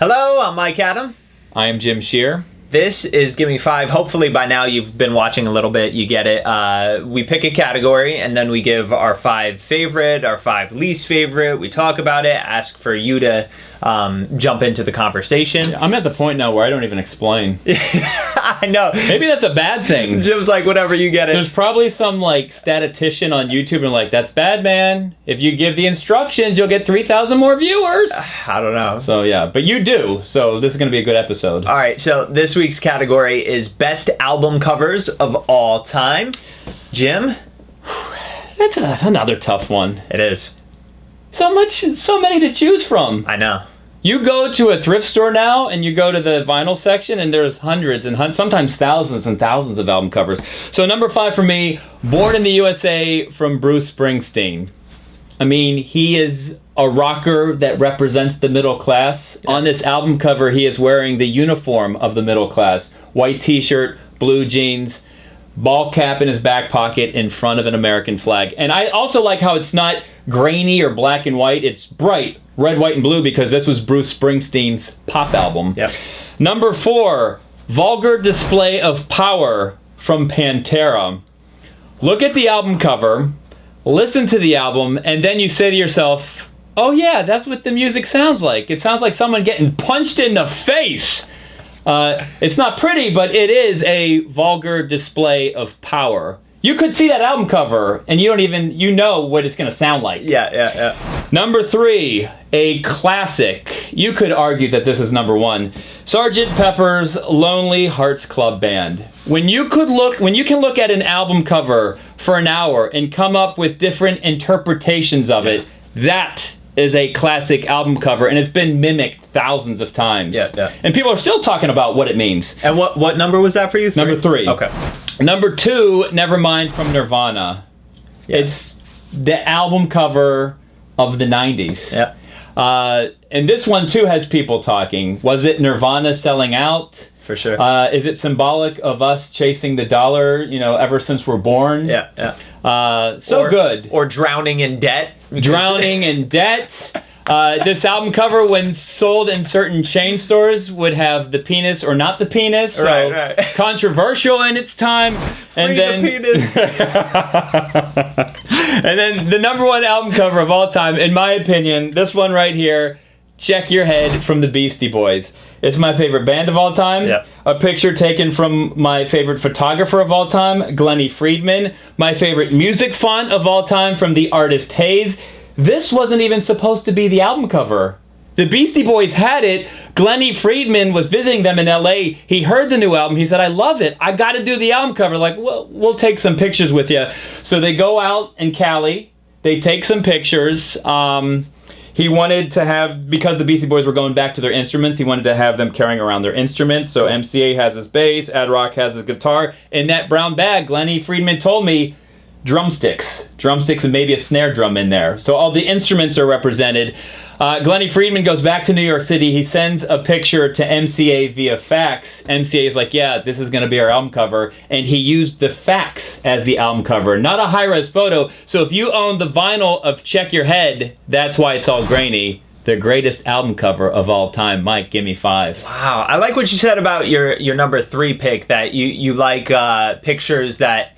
Hello, I'm Mike Adam. I am Jim Shear. This is Gimme 5. Hopefully by now you've been watching a little bit, you get it. We pick a category and then we give our 5 favorite, our 5 least favorite. We talk about it, ask for you to jump into the conversation. I'm at the point now where I don't even explain. I know. Maybe that's a bad thing. Jim's like, whatever, you get it. There's probably some statistician on YouTube and like, that's bad, man. If you give the instructions, you'll get 3,000 more viewers. I don't know. So yeah, but you do. So this is going to be a good episode. All right, so this week's category is best album covers of all time. Jim? That's another tough one. It is. So many to choose from. I know. You go to a thrift store now and you go to the vinyl section and there's hundreds and sometimes thousands and thousands of album covers. So number 5 for me, Born in the U.S.A. from Bruce Springsteen. I mean, he is a rocker that represents the middle class. Yeah. On this album cover, he is wearing the uniform of the middle class. White t-shirt, blue jeans, ball cap in his back pocket in front of an American flag. And I also like how it's not grainy or black and white. It's bright, red, white, and blue, because this was Bruce Springsteen's pop album. Yep. Number 4, Vulgar Display of Power from Pantera. Look at the album cover, listen to the album, and then you say to yourself, oh yeah, that's what the music sounds like. It sounds like someone getting punched in the face. It's not pretty, but it is a vulgar display of power. You could see that album cover, and you know what it's going to sound like. Yeah. Number 3, a classic. You could argue that this is number 1. Sgt. Pepper's Lonely Hearts Club Band. When you can look at an album cover for an hour and come up with different interpretations of it, that is a classic album cover, and it's been mimicked thousands of times. Yeah. And people are still talking about what it means. And what number was that for you? 3? Number 3. Okay. Number 2, Nevermind from Nirvana. Yeah. It's the album cover of the 90s. Yeah. And this one, too, has people talking. Was it Nirvana selling out? For sure. Is it symbolic of us chasing the dollar, ever since we're born? Yeah. Good. Or drowning in debt. Drowning in debt. This album cover, when sold in certain chain stores, would have the penis or not the penis. So right. Controversial in its time. Free the penis. And then the number 1 album cover of all time, in my opinion, this one right here, Check Your Head from the Beastie Boys. It's my favorite band of all time. Yep. A picture taken from my favorite photographer of all time, Glennie Friedman. My favorite music font of all time from the artist Hayes. This wasn't even supposed to be the album cover. The Beastie Boys had it. Glennie Friedman was visiting them in LA. He heard the new album. He said, I love it. I got to do the album cover. Like, well, we'll take some pictures with you. So they go out in Cali. They take some pictures. He wanted to have, because the Beastie Boys were going back to their instruments, he wanted to have them carrying around their instruments. So MCA has his bass, Ad Rock has his guitar. In that brown bag, Glennie Friedman told me, drumsticks and maybe a snare drum in there. So all the instruments are represented. Glennie Friedman goes back to New York City. He sends a picture to MCA via fax. MCA is like, yeah, this is going to be our album cover. And he used the fax as the album cover, not a high-res photo. So if you own the vinyl of Check Your Head, that's why it's all grainy. The greatest album cover of all time. Mike, give me 5. Wow. I like what you said about your number 3 pick, that you like pictures that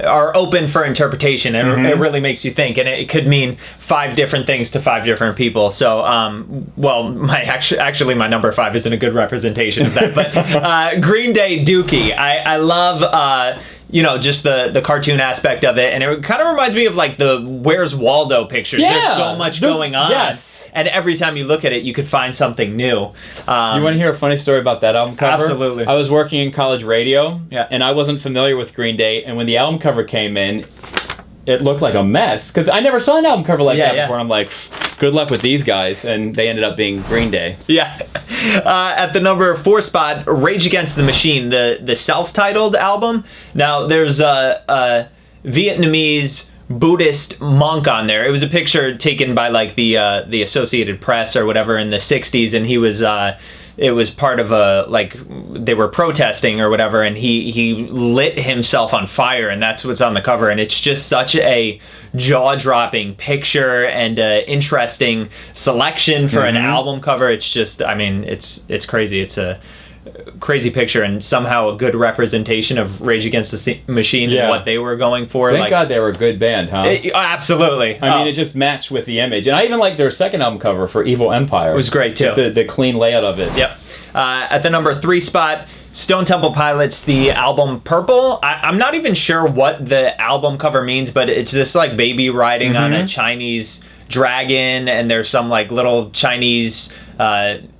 are open for interpretation, and it really makes you think, and it could mean 5 different things to 5 different people. So my number 5 isn't a good representation of that, but Green Day, Dookie. I love just the cartoon aspect of it, and it kind of reminds me of like the Where's Waldo pictures. Yeah, there's so much going on. Yes. And every time you look at it, you could find something new. Do you want to hear a funny story about that album cover? Absolutely. I was working in college radio, yeah, and I wasn't familiar with Green Day, and when the album cover came in, it looked like a mess, because I never saw an album cover like that before. I'm like, good luck with these guys, and they ended up being Green Day. Yeah. At the number 4 spot, Rage Against the Machine, the self-titled album. Now, there's a Vietnamese Buddhist monk on there. It was a picture taken by like the Associated Press or whatever in the 60s, and he was it was part of a, like, they were protesting or whatever, and he lit himself on fire, and that's what's on the cover. And it's just such a jaw-dropping picture and interesting selection for an album cover. It's just, I mean, it's crazy. It's a crazy picture, and somehow a good representation of Rage Against the Machine and what they were going for. Thank God they were a good band, huh? Absolutely. I mean, it just matched with the image. And I even like their second album cover for Evil Empire. It was great, too. The clean layout of it. Yep. At the number 3 spot, Stone Temple Pilots, the album Purple. I'm not even sure what the album cover means, but it's this, like, baby riding on a Chinese dragon, and there's some, like, little Chinese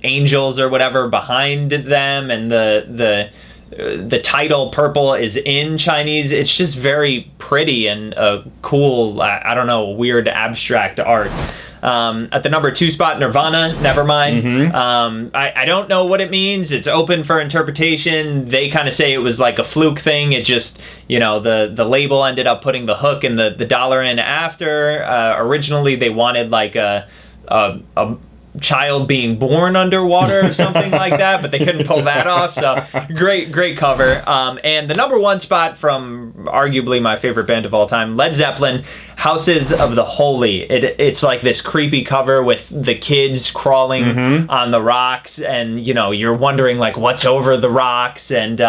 angels or whatever behind them, and the title Purple is in Chinese. It's just very pretty and cool, I don't know, weird abstract art. At the number 2 spot, Nirvana, Nevermind. I don't know what it means. It's open for interpretation. They kind of say it was like a fluke thing. It just, you know, the label ended up putting the hook and the dollar in after. Originally, they wanted like a child being born underwater or something like that, but they couldn't pull that off. So great cover. And the number 1 spot from arguably my favorite band of all time, Led Zeppelin, Houses of the Holy. It's like this creepy cover with the kids crawling on the rocks, and you know, you're wondering like what's over the rocks, and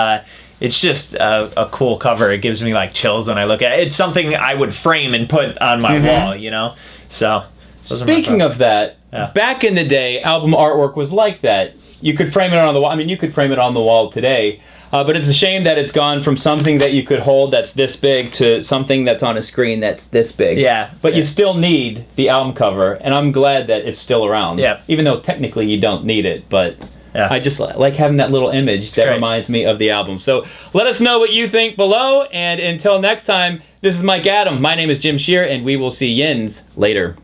it's just a cool cover. It gives me like chills when I look at it. It's something I would frame and put on my wall, you know. So speaking of that, back in the day, album artwork was like that. You could frame it on the wall. I mean, you could frame it on the wall today, but it's a shame that it's gone from something that you could hold that's this big to something that's on a screen that's this big. Yeah. But you still need the album cover, and I'm glad that it's still around. Yeah. Even though technically you don't need it, but I just like having that little image that reminds me of the album. So let us know what you think below, and until next time, this is Mike Adam. My name is Jim Shear, and we will see yins later.